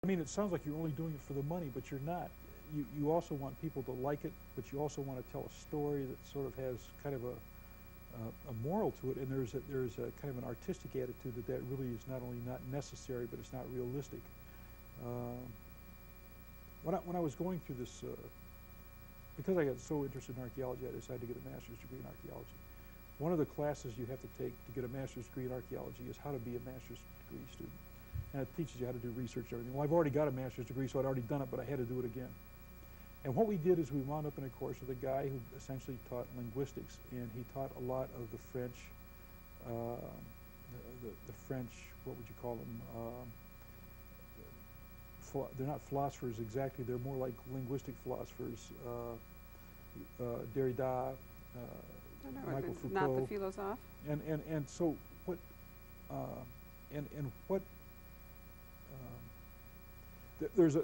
I mean, it sounds like you're only doing it for the money, but you're not. You also want people to like it, but you also want to tell a story that sort of has kind of a moral to it, and there's a kind of an artistic attitude that really is not only not necessary, but it's not realistic. When I was going through this, because I got so interested in archaeology, I decided to get a master's degree in archaeology. One of the classes you have to take to get a master's degree in archaeology is how to be a master's degree student. And it teaches you how to do research and everything. Well, I've already got a master's degree, so I'd already done it, but I had to do it again. And what we did is we wound up in a course with a guy who essentially taught linguistics, and he taught a lot of the French, the French, what would you call them? They're not philosophers exactly, they're more like linguistic philosophers. Derrida, Michael Foucault. Not the philosophe. And so what, and what, there's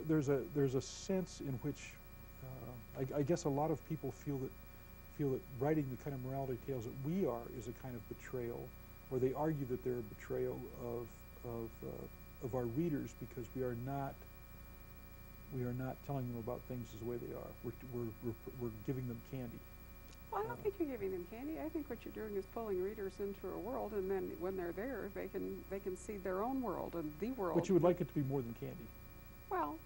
a sense in which I guess a lot of people feel that writing the kind of morality tales that we are is a kind of betrayal, or they argue that they're a betrayal of our readers because we are not telling them about things as the way they are. We're giving them candy. Well, I don't think you're giving them candy. I think what you're doing is pulling readers into a world, and then when they're there, they can see their own world and the world. But you would like it to be more than candy. Well,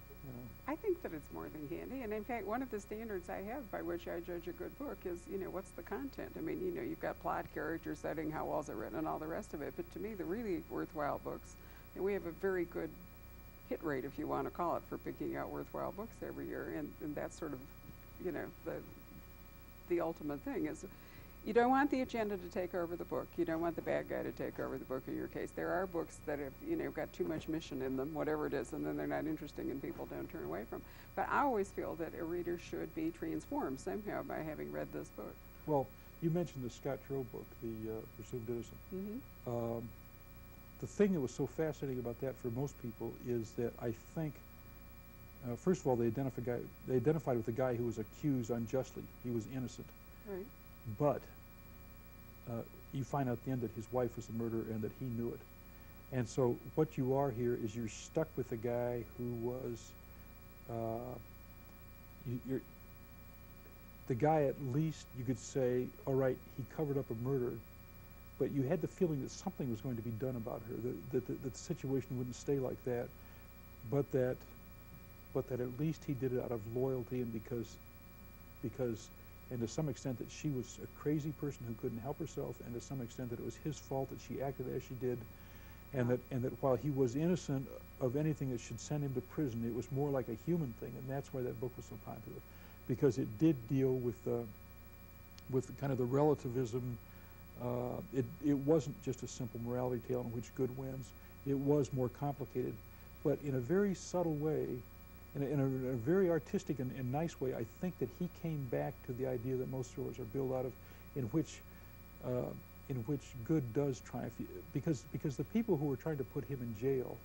I think that it's more than candy, and in fact, one of the standards I have by which I judge a good book is, what's the content? I mean, you've got plot, character, setting, how well is it written, and all the rest of it. But to me, the really worthwhile books, and we have a very good hit rate, if you want to call it, for picking out worthwhile books every year, and that's sort of, the ultimate thing is, you don't want the agenda to take over the book. You don't want the bad guy to take over the book in your case. There are books that have, got too much mission in them, whatever it is, and then they're not interesting and people don't turn away from. But I always feel that a reader should be transformed somehow by having read this book. Well, you mentioned the Scott Turow book, The Presumed Innocent. Mm-hmm. The thing that was so fascinating about that for most people is that I think, first of all, they identified with the guy who was accused unjustly. He was innocent. Right. But you find out at the end that his wife was the murderer and that he knew it. And so what you are here is you're stuck with a guy who was, the guy at least you could say, all right, he covered up a murder, but you had the feeling that something was going to be done about her, that the situation wouldn't stay like that, but that at least he did it out of loyalty and because and to some extent that she was a crazy person who couldn't help herself, and to some extent that it was his fault that she acted as she did, and that while he was innocent of anything that should send him to prison, it was more like a human thing, and that's why that book was so popular, because it did deal with kind of the relativism. It wasn't just a simple morality tale in which good wins. It was more complicated, but in a very subtle way, in a very artistic and nice way, I think that he came back to the idea that most thrillers are built out of, in which good does triumph. Because the people who were trying to put him in jail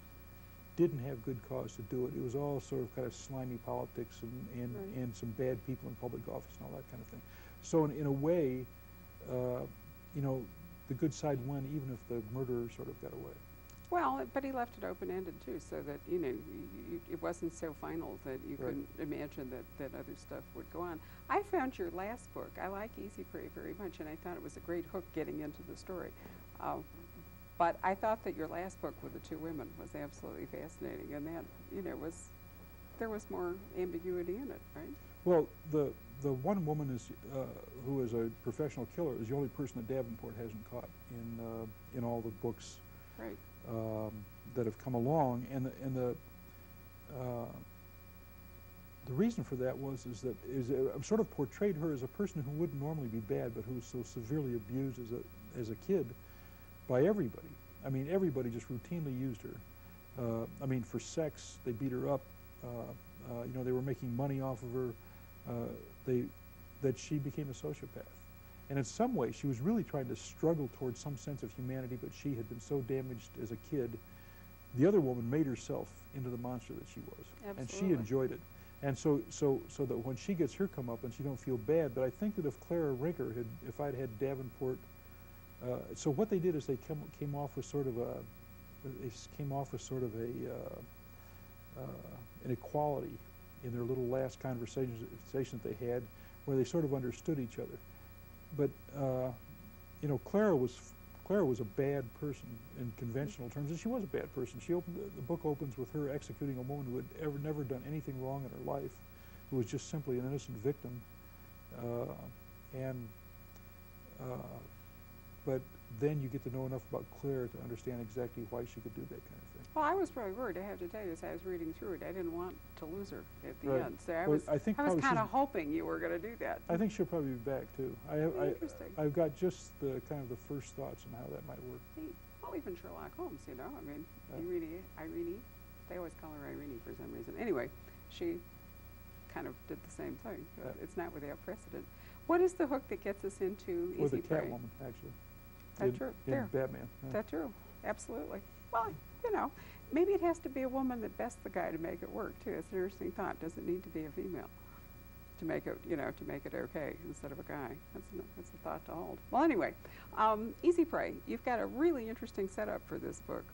didn't have good cause to do it. It was all sort of kind of slimy politics and some bad people in public office and all that kind of thing. So in a way, the good side won, even if the murderer sort of got away. Well, but he left it open-ended too, so that it wasn't so final that you couldn't imagine that other stuff would go on. I found your last book. I like Easy Prey very much, and I thought it was a great hook getting into the story. But I thought that your last book with the two women was absolutely fascinating, and that there was more ambiguity in it, right? Well, the one woman is who is a professional killer is the only person that Davenport hasn't caught in all the books. Right. That have come along, and the reason for that is that I've sort of portrayed her as a person who wouldn't normally be bad, but who was so severely abused as a kid by everybody. I mean, everybody just routinely used her. I mean, for sex, they beat her up. They were making money off of her. That she became a sociopath. And in some way, she was really trying to struggle towards some sense of humanity, but she had been so damaged as a kid. The other woman made herself into the monster that she was. Absolutely. And she enjoyed it. And so that when she gets her comeuppance, you don't feel bad. But I think that if Clara Rinker if I'd had Davenport, so what they did is they came off with sort of a an equality in their little last conversation that they had, where they sort of understood each other. But you know, Clara was a bad person in conventional terms, and she was a bad person. She opened the book opens with her executing a woman who had never done anything wrong in her life, who was just simply an innocent victim, but then you get to know enough about Claire to understand exactly why she could do that kind of thing. Well, I was probably worried, I have to tell you, as I was reading through it. I didn't want to lose her at the Right. end. So I Well, was, I think I was probably kind of hoping you were going to do that. I think she'll probably be back too. Interesting. I've got just the kind of the first thoughts on how that might work. Neat. Well, even Sherlock Holmes, you know. I mean, Irene, they always call her Irene for some reason. Anyway, she kind of did the same thing. Yeah. It's not without precedent. What is the hook that gets us into Or the Easy Prey? Catwoman, actually. That's true. In There. Batman. Yeah. That's true. Absolutely. Well, you know, maybe it has to be a woman that bests the guy to make it work too. It's an interesting thought. Does it need to be a female to make it, you know, to make it okay instead of a guy? That's a thought to hold. Well, anyway, Easy Prey. You've got a really interesting setup for this book.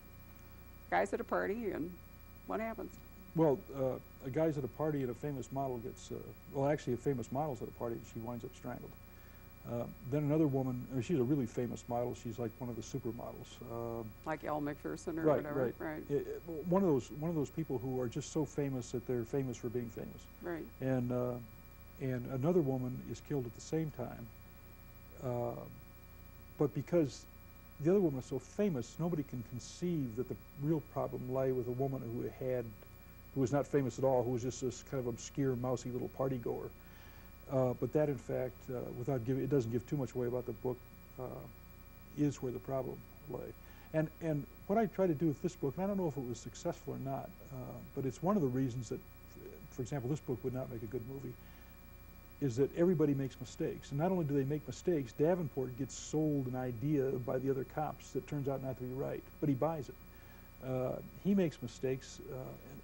Guys at a party, and what happens? Well, a guy's at a party and a famous model gets, well, actually a famous model's at a party and she winds up strangled. Then another woman, I mean, she's a really famous model. She's like one of the supermodels. Like Elle Macpherson or Right, whatever? right. One of those people who are just so famous that they're famous for being famous. Right. And another woman is killed at the same time. But because the other woman is so famous, nobody can conceive that the real problem lay with a woman who was not famous at all, who was just this kind of obscure, mousy little party goer. But that, in fact, it doesn't give too much away about the book, is where the problem lay. And what I tried to do with this book, and I don't know if it was successful or not, but it's one of the reasons that, for example, this book would not make a good movie, is that everybody makes mistakes. And not only do they make mistakes, Davenport gets sold an idea by the other cops that turns out not to be right, but he buys it. He makes mistakes,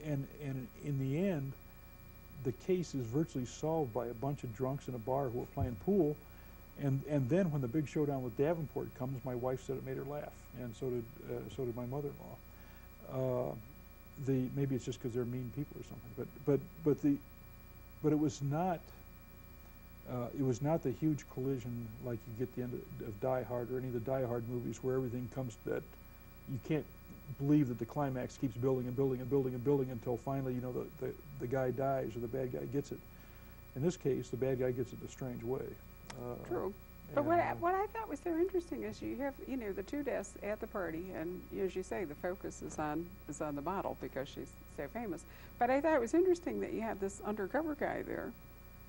and in the end, the case is virtually solved by a bunch of drunks in a bar who are playing pool, and then when the big showdown with Davenport comes, my wife said it made her laugh, and so did my mother-in-law. Maybe it's just because they're mean people or something, but it was not. It was not the huge collision like you get at the end of Die Hard or any of the Die Hard movies where everything comes that you can't believe that the climax keeps building and building and building and building until finally, you know, the guy dies or the bad guy gets it. In this case, the bad guy gets it in a strange way. True. But what I thought was so interesting is you have, you know, the two deaths at the party, and as you say, the focus is on the model because she's so famous. But I thought it was interesting that you have this undercover guy there,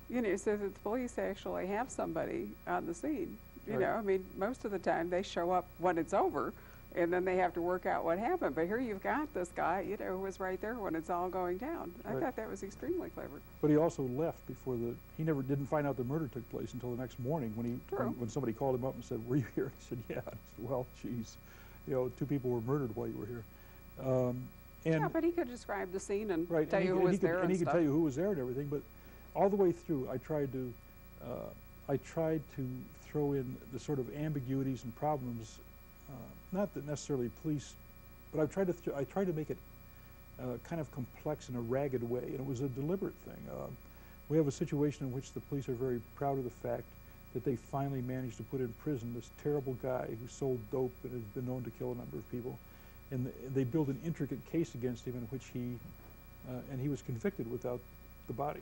you know, so that the police actually have somebody on the scene. You know, I mean, most of the time they show up when it's over, and then they have to work out what happened. But here you've got this guy, you know, who was right there when it's all going down. I thought that was extremely clever. But he also left before he didn't find out the murder took place until the next morning when somebody called him up and said, "Were you here?" He said, "Yeah." He said, "Well, geez, you know, 2 people were murdered while you were here." Yeah, but he could describe the scene and right, tell you who was there and he could tell you who was there and everything. But all the way through, I tried to throw in the sort of ambiguities and problems. Not that necessarily police, but I tried to make it kind of complex in a ragged way, and it was a deliberate thing. We have a situation in which the police are very proud of the fact that they finally managed to put in prison this terrible guy who sold dope and has been known to kill a number of people, and they built an intricate case against him in which he was convicted without the body.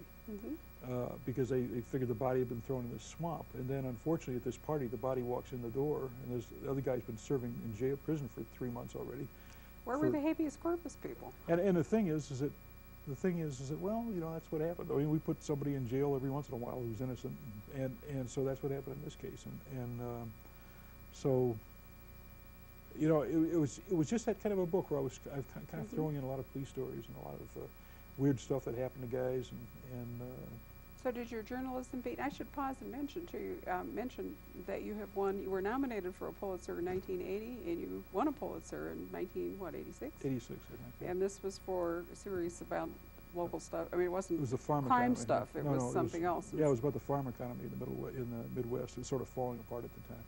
Because they figured the body had been thrown in the swamp. And then, unfortunately, at this party, the body walks in the door, and the other guy's been serving in prison for 3 months already. Where were the habeas corpus people? And the thing is that well, you know, that's what happened. I mean, we put somebody in jail every once in a while who's innocent, and so that's what happened in this case. So, you know, it was just that kind of a book where I was kind of throwing in a lot of police stories and a lot of weird stuff that happened to guys and So did your journalism beat? I should pause and mention that you were nominated for a Pulitzer in 1980, and you won a Pulitzer in 86? 86, I think. Yeah. And this was for a series about local stuff. I mean, it wasn't the farm crime economy. stuff. It was something else. Yeah, it was about the farm economy in the Midwest. It was sort of falling apart at the time.